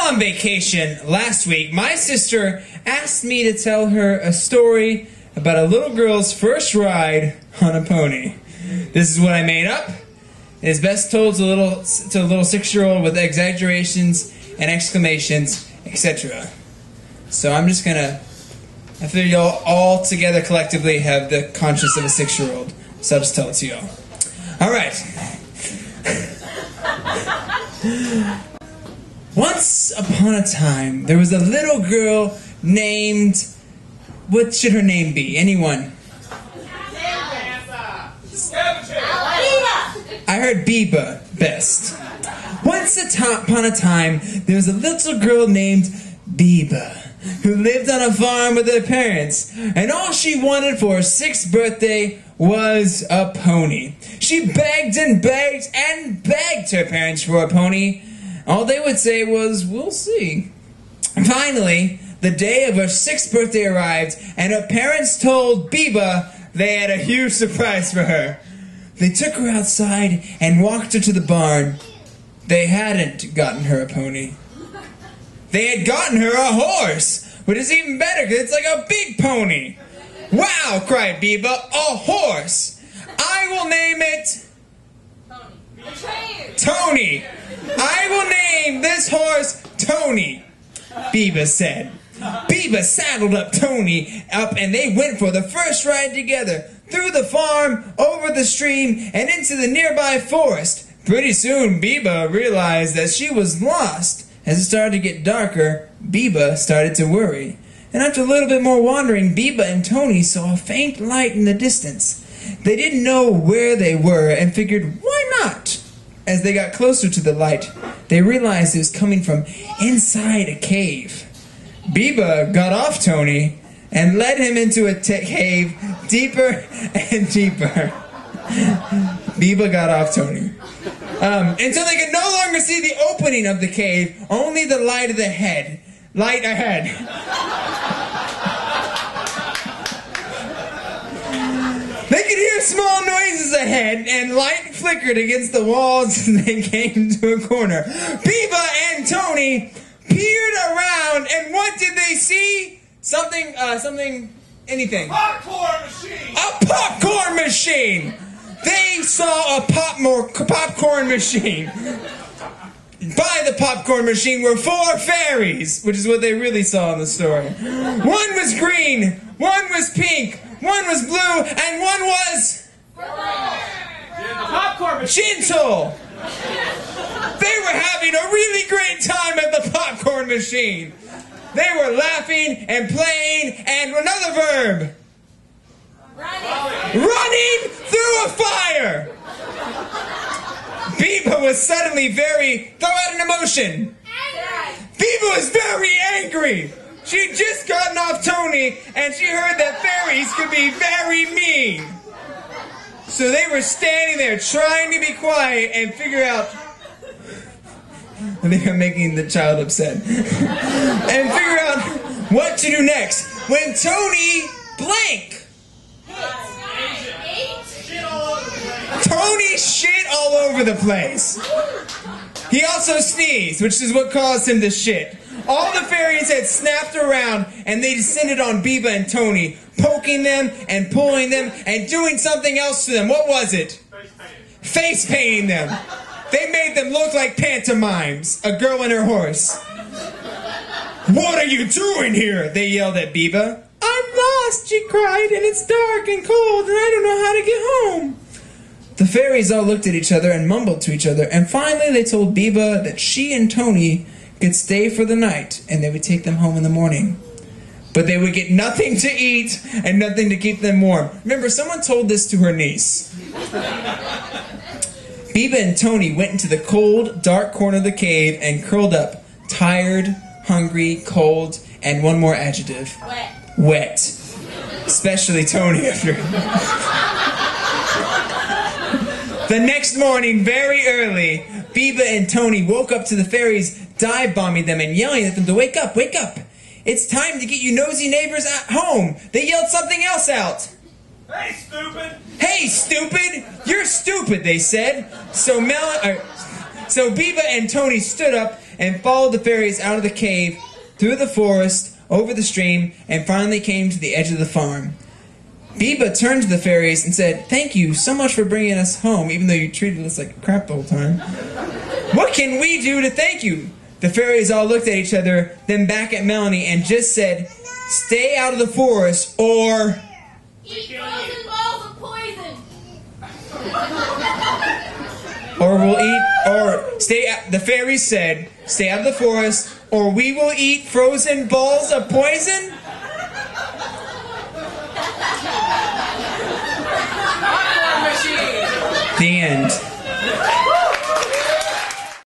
While on vacation last week, my sister asked me to tell her a story about a little girl's first ride on a pony. This is what I made up. It is best told to a little 6-year-old with exaggerations and exclamations, etc. So I'm just gonna, I figure y'all all together collectively have the conscience of a 6-year-old. So I'll just tell it to y'all. Alright. Once upon a time, there was a little girl named... What should her name be? Anyone? I heard Biba best. Once upon a time, there was a little girl named Biba who lived on a farm with her parents, and all she wanted for her 6th birthday was a pony. She begged and begged and begged her parents for a pony. All they would say was, "We'll see." Finally, the day of her 6th birthday arrived, and her parents told Biba they had a huge surprise for her. They took her outside and walked her to the barn. They hadn't gotten her a pony. They had gotten her a horse, which is even better because it's like a big pony. "Wow," cried Biba, "a horse! I will name it... Tony! I will name this horse Tony," Biba said. Biba saddled up Tony and they went for the first ride together, through the farm, over the stream, and into the nearby forest. Pretty soon, Biba realized that she was lost. As it started to get darker, Biba started to worry. And after a little bit more wandering, Biba and Tony saw a faint light in the distance. They didn't know where they were and figured, why not? As they got closer to the light, they realized it was coming from inside a cave. Biba got off Tony and led him into a cave deeper and deeper. Biba got off Tony. Until they could no longer see the opening of the cave, only the light ahead. They could hear small noises ahead, and light flickered against the walls as they came to a corner. Biba and Tony peered around, and what did they see? Anything. Popcorn machine! A popcorn machine! They saw a popcorn machine. By the popcorn machine were 4 fairies, which is what they really saw in the story. One was green, one was pink, one was blue, and one was... Popcorn machine! Gentle! They were having a really great time at the popcorn machine. They were laughing and playing, and another verb. Running through a fire! Biba was suddenly throw out an emotion. Biba was very angry. She'd just gotten off Tony, and she heard that fairies could be very mean. So they were standing there trying to be quiet and figure out... I think I'm making the child upset. And figure out what to do next. When Tony blank. Tony shit all over the place. He also sneezed, which is what caused him to shit. All the fairies had snapped around, and they descended on Biba and Tony, poking them and pulling them and doing something else to them. What was it? Face painting them. They made them look like pantomimes. A girl and her horse. "What are you doing here?" they yelled at Biba. "I'm lost," she cried, "and it's dark and cold, and I don't know how to get home." The fairies all looked at each other and mumbled to each other, and finally they told Biba that she and Tony could stay for the night, and they would take them home in the morning. But they would get nothing to eat and nothing to keep them warm. Remember, someone told this to her niece. Biba and Tony went into the cold, dark corner of the cave and curled up, tired, hungry, cold, and one more adjective. Wet. Especially Tony after. The next morning, very early, Biba and Tony woke up to the fairies dive-bombing them and yelling at them to wake up, wake up. It's time to get you nosy neighbors at home. They yelled something else out. Hey, stupid! Hey, stupid! You're stupid, they said. So Biba and Tony stood up and followed the fairies out of the cave, through the forest, over the stream, and finally came to the edge of the farm. Biba turned to the fairies and said, "Thank you so much for bringing us home, even though you treated us like crap the whole time. What can we do to thank you?" The fairies all looked at each other, then back at Melanie, and just said, "Stay out of the forest, or..." Eat frozen balls of poison. Or we'll eat, or stay, the fairies said, "Stay out of the forest, or we will eat frozen balls of poison." The end.